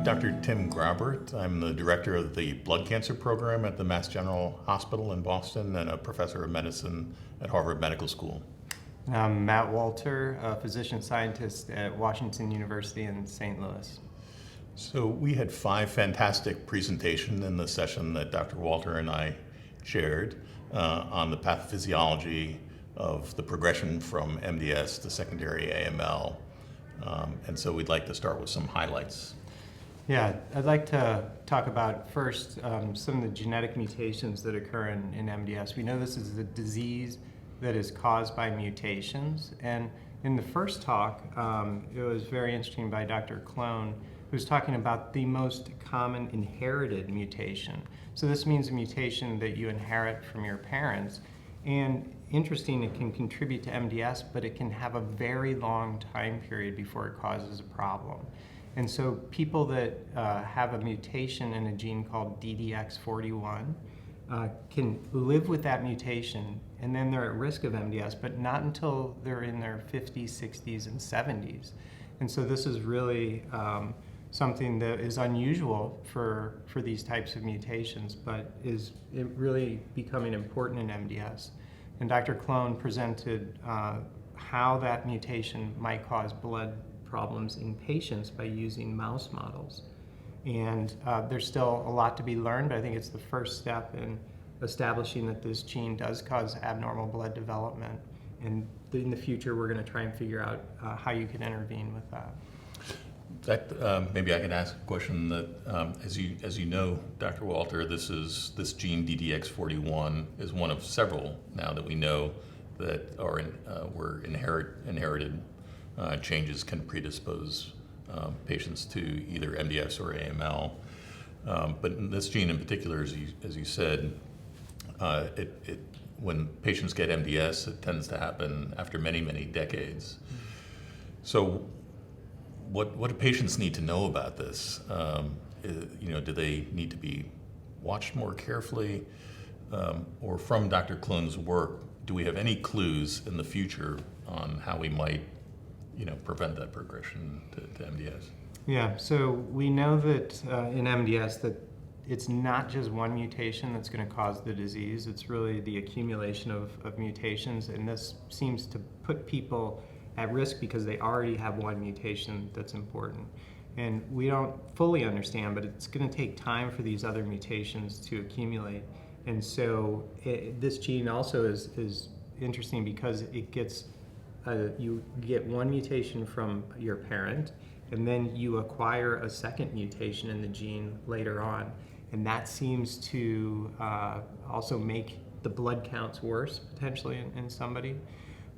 I'm Dr. Tim Graubert. I'm the director of the blood cancer program at the Mass General Hospital in Boston and a professor of medicine at Harvard Medical School. I'm Matt Walter, a physician scientist at Washington University in St. Louis. So we had 5 fantastic presentations in the session that Dr. Walter and I shared on the pathophysiology of the progression from MDS to secondary AML. And so we'd like to start with some highlights. Yeah, I'd like to talk about first some of the genetic mutations that occur in MDS. We know this is a disease that is caused by mutations. And in the first talk, it was very interesting by Dr. Clone, who was talking about the most common inherited mutation. So this means a mutation that you inherit from your parents. And interesting, it can contribute to MDS, but it can have a very long time period before it causes a problem. And so people that have a mutation in a gene called DDX41 can live with that mutation, and then they're at risk of MDS, but not until they're in their 50s, 60s, and 70s. And so this is really something that is unusual for these types of mutations, but is really becoming important in MDS. And Dr. Clone presented how that mutation might cause blood problems in patients by using mouse models. And there's still a lot to be learned, but I think it's the first step in establishing that this gene does cause abnormal blood development. And in the future, we're going to try and figure out how you can intervene with that. Maybe I can ask a question that, as you know, Dr. Walter, this gene DDX41 is one of several now that we know that were inherited changes can predispose patients to either MDS or AML. But in this gene in particular, as you said, when patients get MDS, it tends to happen after many, many decades. So what do patients need to know about this? Do they need to be watched more carefully? Or from Dr. Clone's work, do we have any clues in the future on how we might prevent that progression to MDS? Yeah, so we know that in MDS that it's not just one mutation that's going to cause the disease. It's really the accumulation of mutations, and this seems to put people at risk because they already have one mutation that's important. And we don't fully understand, but it's going to take time for these other mutations to accumulate. And so this gene also is interesting because it gets you get one mutation from your parent, and then you acquire a second mutation in the gene later on. And that seems to also make the blood counts worse, potentially, in somebody.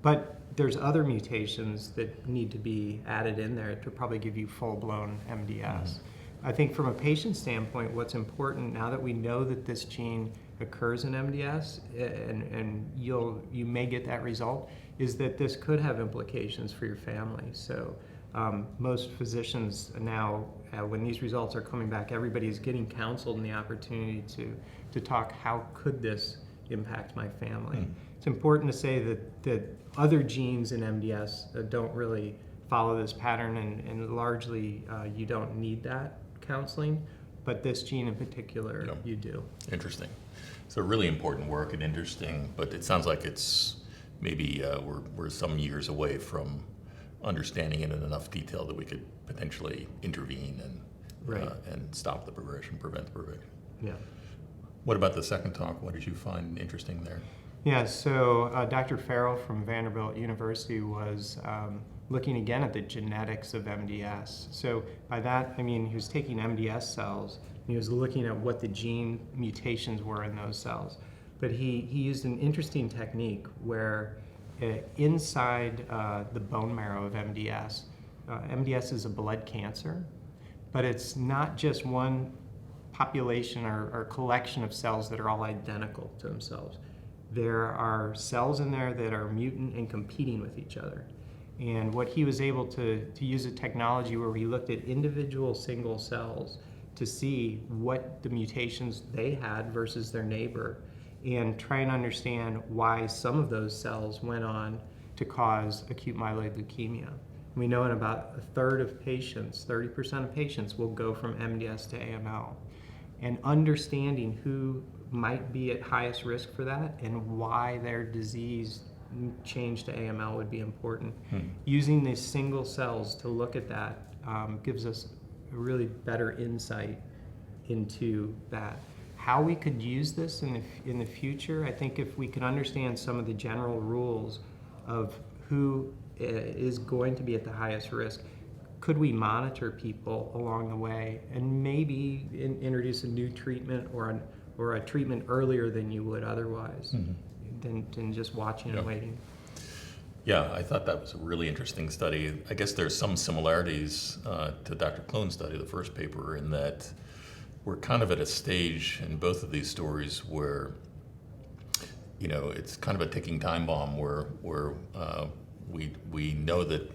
But there's other mutations that need to be added in there to probably give you full-blown MDS. Mm-hmm. I think from a patient standpoint, what's important now that we know that this gene occurs in MDS, and you may get that result, is that this could have implications for your family. So most physicians now, when these results are coming back, everybody is getting counseled and the opportunity to talk, how could this impact my family? Mm. It's important to say that other genes in MDS don't really follow this pattern, and largely you don't need that counseling, but this gene in particular, you do. Interesting. So really important work and interesting, but it sounds like it's maybe we're some years away from understanding it in enough detail that we could potentially intervene and stop the progression, prevent the progression. Yeah. What about the second talk? What did you find interesting there? Yeah, so Dr. Farrell from Vanderbilt University was looking again at the genetics of MDS. So by that, I mean he was taking MDS cells and he was looking at what the gene mutations were in those cells. But he used an interesting technique where inside the bone marrow of MDS, MDS is a blood cancer, but it's not just one population or collection of cells that are all identical to themselves. There are cells in there that are mutant and competing with each other. And what he was able to use a technology where he looked at individual single cells to see what the mutations they had versus their neighbor, and try and understand why some of those cells went on to cause acute myeloid leukemia. We know in about a third of patients, 30% of patients, will go from MDS to AML. And understanding who might be at highest risk for that and why their disease changed to AML would be important. Using these single cells to look at that gives us a really better insight into that. How we could use this in the future, I think if we could understand some of the general rules of who is going to be at the highest risk, could we monitor people along the way and maybe introduce a new treatment or a treatment earlier than you would otherwise, than just watching and waiting? Yeah, I thought that was a really interesting study. I guess there's some similarities to Dr. Klohn's study, the first paper, in that we're kind of at a stage in both of these stories where, you know, it's kind of a ticking time bomb where we know that,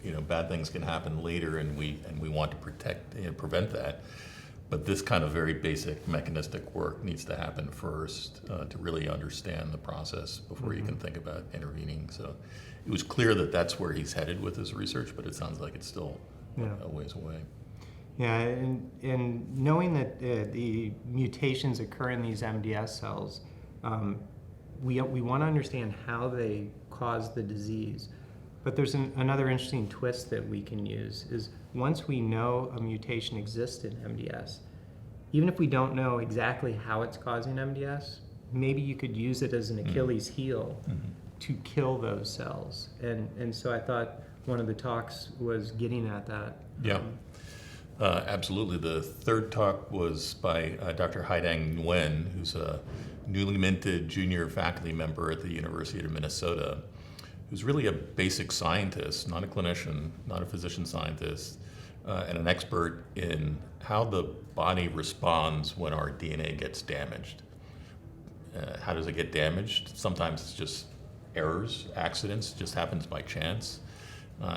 you know, bad things can happen later, and we want to prevent that. But this kind of very basic mechanistic work needs to happen first to really understand the process before you can think about intervening. So it was clear that that's where he's headed with his research, but it sounds like it's still a ways away. Yeah, and knowing that the mutations occur in these MDS cells, we want to understand how they cause the disease. But there's another interesting twist that we can use is once we know a mutation exists in MDS, even if we don't know exactly how it's causing MDS, maybe you could use it as an Achilles heel to kill those cells. And so I thought one of the talks was getting at that. Yeah, absolutely. The third talk was by Dr. Haidang Nguyen, who's a newly minted junior faculty member at the University of Minnesota, who's really a basic scientist, not a clinician, not a physician scientist, and an expert in how the body responds when our DNA gets damaged. How does it get damaged? Sometimes it's just errors, accidents, just happens by chance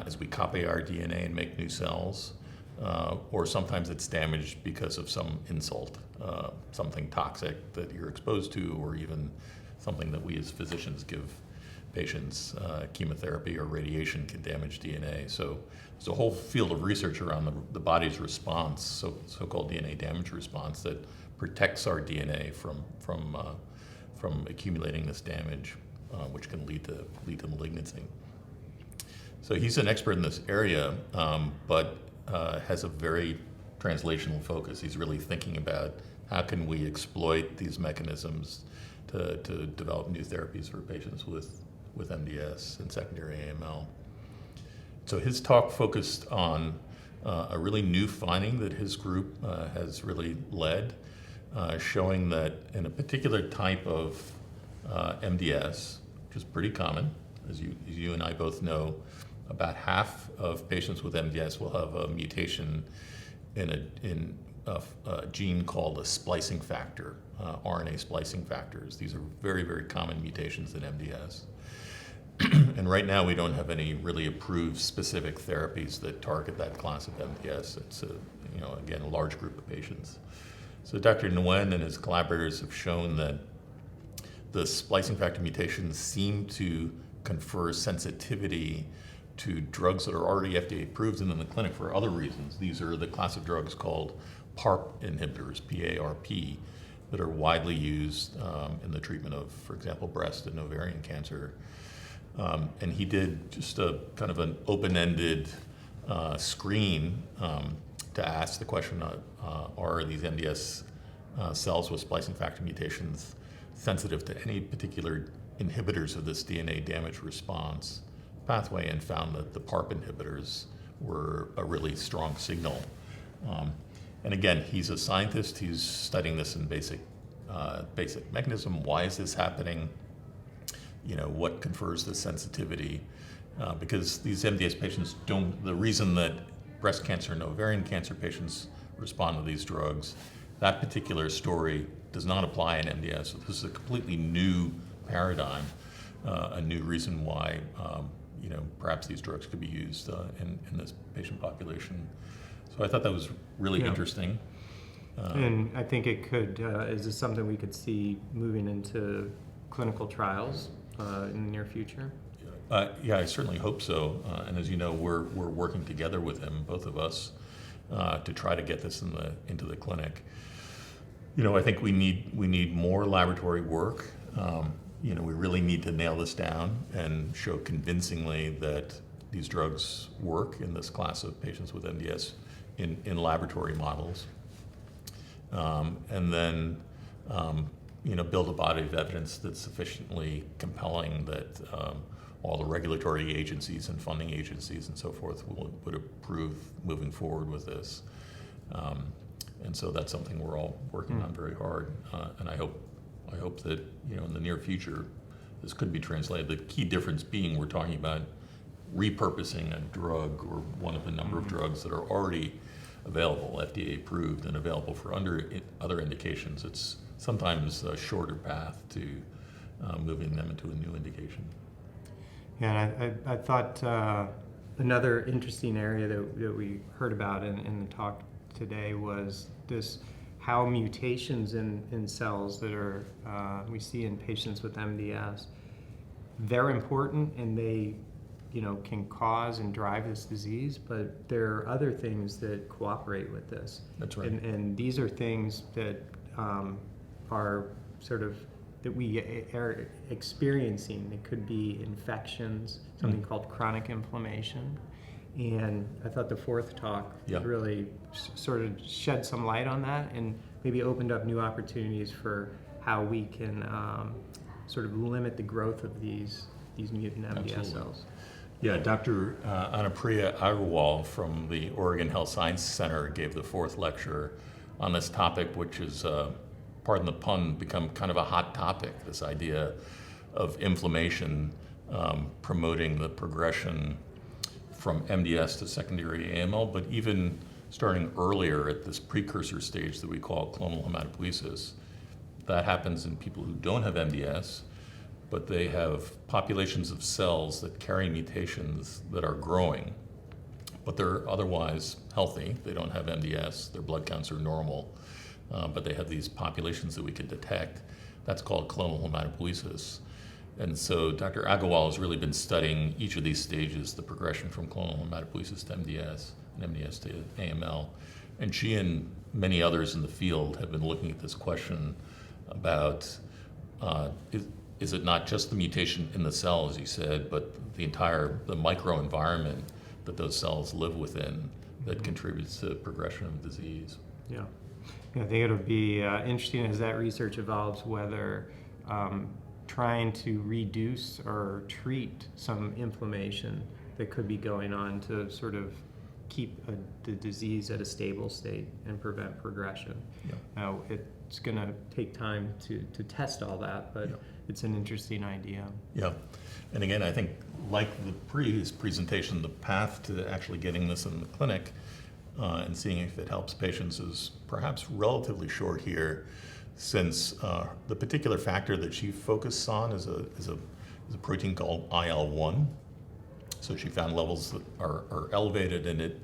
as we copy our DNA and make new cells. Or sometimes it's damaged because of some insult, something toxic that you're exposed to, or even something that we as physicians give patients. Chemotherapy or radiation can damage DNA. So there's a whole field of research around the body's response, so-called DNA damage response, that protects our DNA from accumulating this damage, which can lead to malignancy. So he's an expert in this area, but has a very translational focus. He's really thinking about how can we exploit these mechanisms to develop new therapies for patients with MDS and secondary AML. So his talk focused on a really new finding that his group has really led, showing that in a particular type of MDS, which is pretty common, as you and I both know, about half of patients with MDS will have a mutation in a gene called a splicing factor, RNA splicing factors. These are very, very common mutations in MDS. And right now we don't have any really approved specific therapies that target that class of MDS. It's again, a large group of patients. So Dr. Nguyen and his collaborators have shown that the splicing factor mutations seem to confer sensitivity to drugs that are already FDA approved and in the clinic for other reasons. These are the class of drugs called PARP inhibitors, PARP, that are widely used in the treatment of, for example, breast and ovarian cancer. And he did just a kind of an open-ended screen to ask the question, are these MDS cells with splicing factor mutations sensitive to any particular inhibitors of this DNA damage response pathway, and found that the PARP inhibitors were a really strong signal. And again, he's a scientist. He's studying this in basic mechanism. Why is this happening? What confers the sensitivity? Because these MDS patients the reason that breast cancer and ovarian cancer patients respond to these drugs, that particular story does not apply in MDS. So this is a completely new paradigm, a new reason why perhaps these drugs could be used in this patient population. So I thought that was really interesting. And I think it could, is this something we could see moving into clinical trials in the near future? Yeah, I certainly hope so. And as you know, we're working together with him, both of us, to try to get this into the clinic. I think we need more laboratory work. We really need to nail this down and show convincingly that these drugs work in this class of patients with MDS in laboratory models. And then, build a body of evidence that's sufficiently compelling that all the regulatory agencies and funding agencies and so forth would approve moving forward with this. And so that's something we're all working on very hard. And I hope that, in the near future, this could be translated. The key difference being we're talking about repurposing a drug or one of the number of drugs that are already available, FDA approved and available for other indications. It's sometimes a shorter path to moving them into a new indication. Yeah, and I thought another interesting area that we heard about in the talk today was how mutations in cells that are we see in patients with MDS, they're important and they can cause and drive this disease, but there are other things that cooperate with this. That's right. And these are things that are sort of that we are experiencing. It could be infections, something called chronic inflammation. And I thought the fourth talk really sort of shed some light on that and maybe opened up new opportunities for how we can sort of limit the growth of these mutant MDS cells. Yeah, Dr. Anupriya Agarwal from the Oregon Health Science Center gave the fourth lecture on this topic, which is, pardon the pun, become kind of a hot topic, this idea of inflammation promoting the progression from MDS to secondary AML, but even starting earlier at this precursor stage that we call clonal hematopoiesis. That happens in people who don't have MDS, but they have populations of cells that carry mutations that are growing, but they're otherwise healthy. They don't have MDS, their blood counts are normal, but they have these populations that we can detect. That's called clonal hematopoiesis. And so Dr. Agarwal has really been studying each of these stages, the progression from clonal hematopoiesis to MDS, and MDS to AML. And she and many others in the field have been looking at this question about is it not just the mutation in the cell, as you said, but the microenvironment that those cells live within that contributes to progression of disease. Yeah, I think it'll be interesting as that research evolves whether trying to reduce or treat some inflammation that could be going on to sort of keep the disease at a stable state and prevent progression. Yeah. Now, it's going to take time to test all that, but it's an interesting idea. Yeah, and again, I think like the previous presentation, the path to actually getting this in the clinic and seeing if it helps patients is perhaps relatively short here, since the particular factor that she focused on is a protein called IL-1. So she found levels that are elevated and it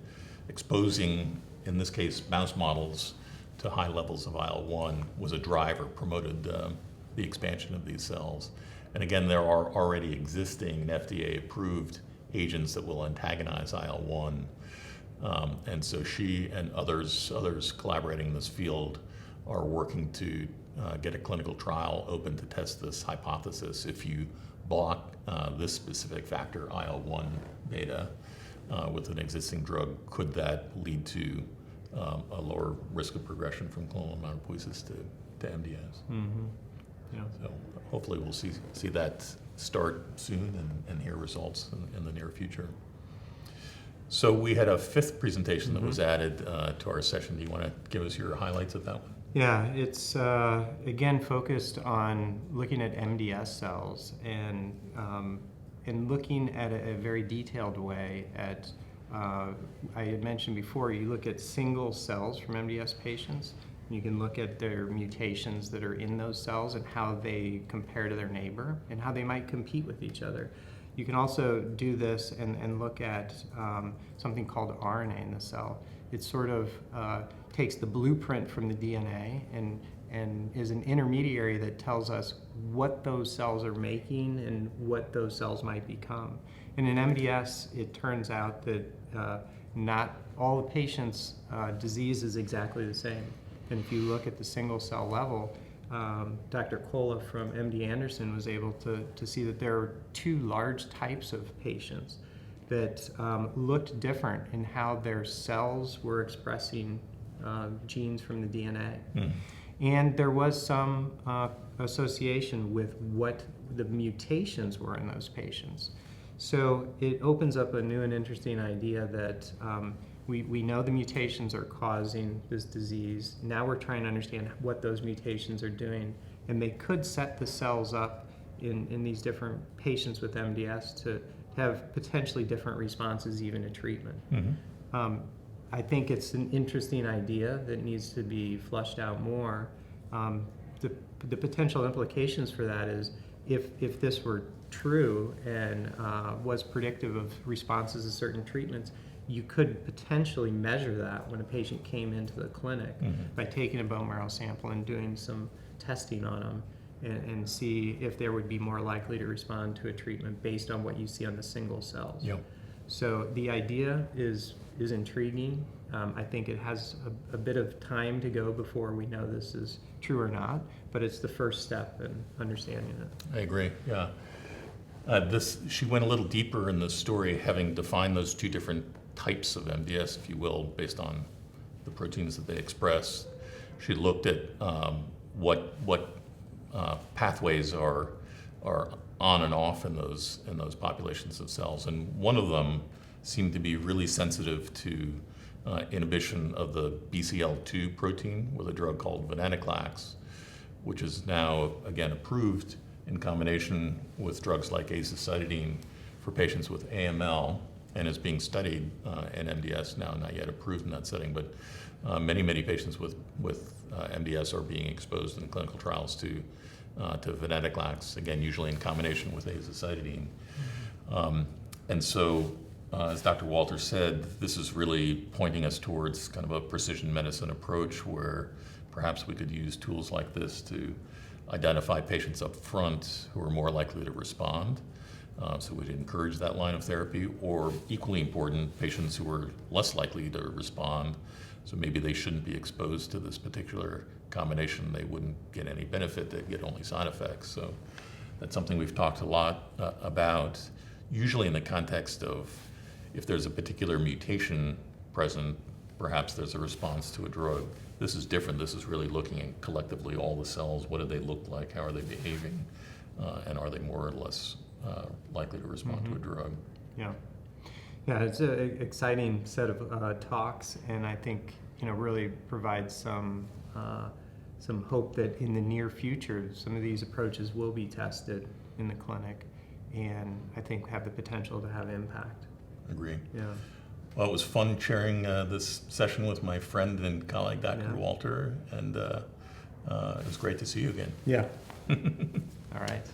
exposing, in this case, mouse models to high levels of IL-1 was a driver, promoted the expansion of these cells. And again, there are already existing FDA-approved agents that will antagonize IL-1. And so she and others collaborating in this field are working to get a clinical trial open to test this hypothesis. If you block this specific factor, IL-1 beta, with an existing drug, could that lead to a lower risk of progression from clonal hematopoiesis to MDS? Mm-hmm. Yeah. So hopefully we'll see that start soon and hear results in the near future. So we had a fifth presentation that was added to our session. Do you want to give us your highlights of that one? Yeah, it's again focused on looking at MDS cells and looking at a very detailed way at, I had mentioned before, you look at single cells from MDS patients. You can look at their mutations that are in those cells and how they compare to their neighbor and how they might compete with each other. You can also do this and look at something called RNA in the cell. It sort of takes the blueprint from the DNA and is an intermediary that tells us what those cells are making and what those cells might become. And in MDS, it turns out that not all the patients' disease is exactly the same. And if you look at the single cell level, Dr. Kola from MD Anderson was able to see that there are two large types of patients that looked different in how their cells were expressing genes from the DNA. And there was some association with what the mutations were in those patients. So it opens up a new and interesting idea that we know the mutations are causing this disease. Now we're trying to understand what those mutations are doing, and they could set the cells up in these different patients with MDS to have potentially different responses even to treatment. I think it's an interesting idea that needs to be fleshed out more. The potential implications for that is if this were true and was predictive of responses to certain treatments, you could potentially measure that when a patient came into the clinic by taking a bone marrow sample and doing some testing on them and see if they would be more likely to respond to a treatment based on what you see on the single cells. So the idea is intriguing. I think it has a bit of time to go before we know this is true or not, but it's the first step in understanding it. I agree, yeah. She went a little deeper in the story, having defined those two different types of MDS, if you will, based on the proteins that they express. She looked at what pathways are on and off in those populations of cells, and one of them seemed to be really sensitive to inhibition of the BCL2 protein with a drug called venetoclax, which is now again approved in combination with drugs like azacitidine for patients with AML, and is being studied in MDS now, not yet approved in that setting, but many patients with MDS are being exposed in clinical trials to venetoclax, again, usually in combination with azacitidine. And so, as Dr. Walter said, this is really pointing us towards kind of a precision medicine approach where perhaps we could use tools like this to identify patients up front who are more likely to respond. So we'd encourage that line of therapy, or equally important, patients who are less likely to respond. So maybe they shouldn't be exposed to this particular combination. They wouldn't get any benefit, they'd get only side effects. So that's something we've talked a lot about, usually in the context of if there's a particular mutation present, perhaps there's a response to a drug. This is different. This is really looking at collectively all the cells. What do they look like? How are they behaving? And are they more or less likely to respond to a drug? Yeah, it's an exciting set of talks, and I think really provides some hope that in the near future some of these approaches will be tested in the clinic, and I think have the potential to have impact. Agree. Yeah. Well, it was fun sharing this session with my friend and colleague, Dr. Walter, and it was great to see you again. Yeah. All right.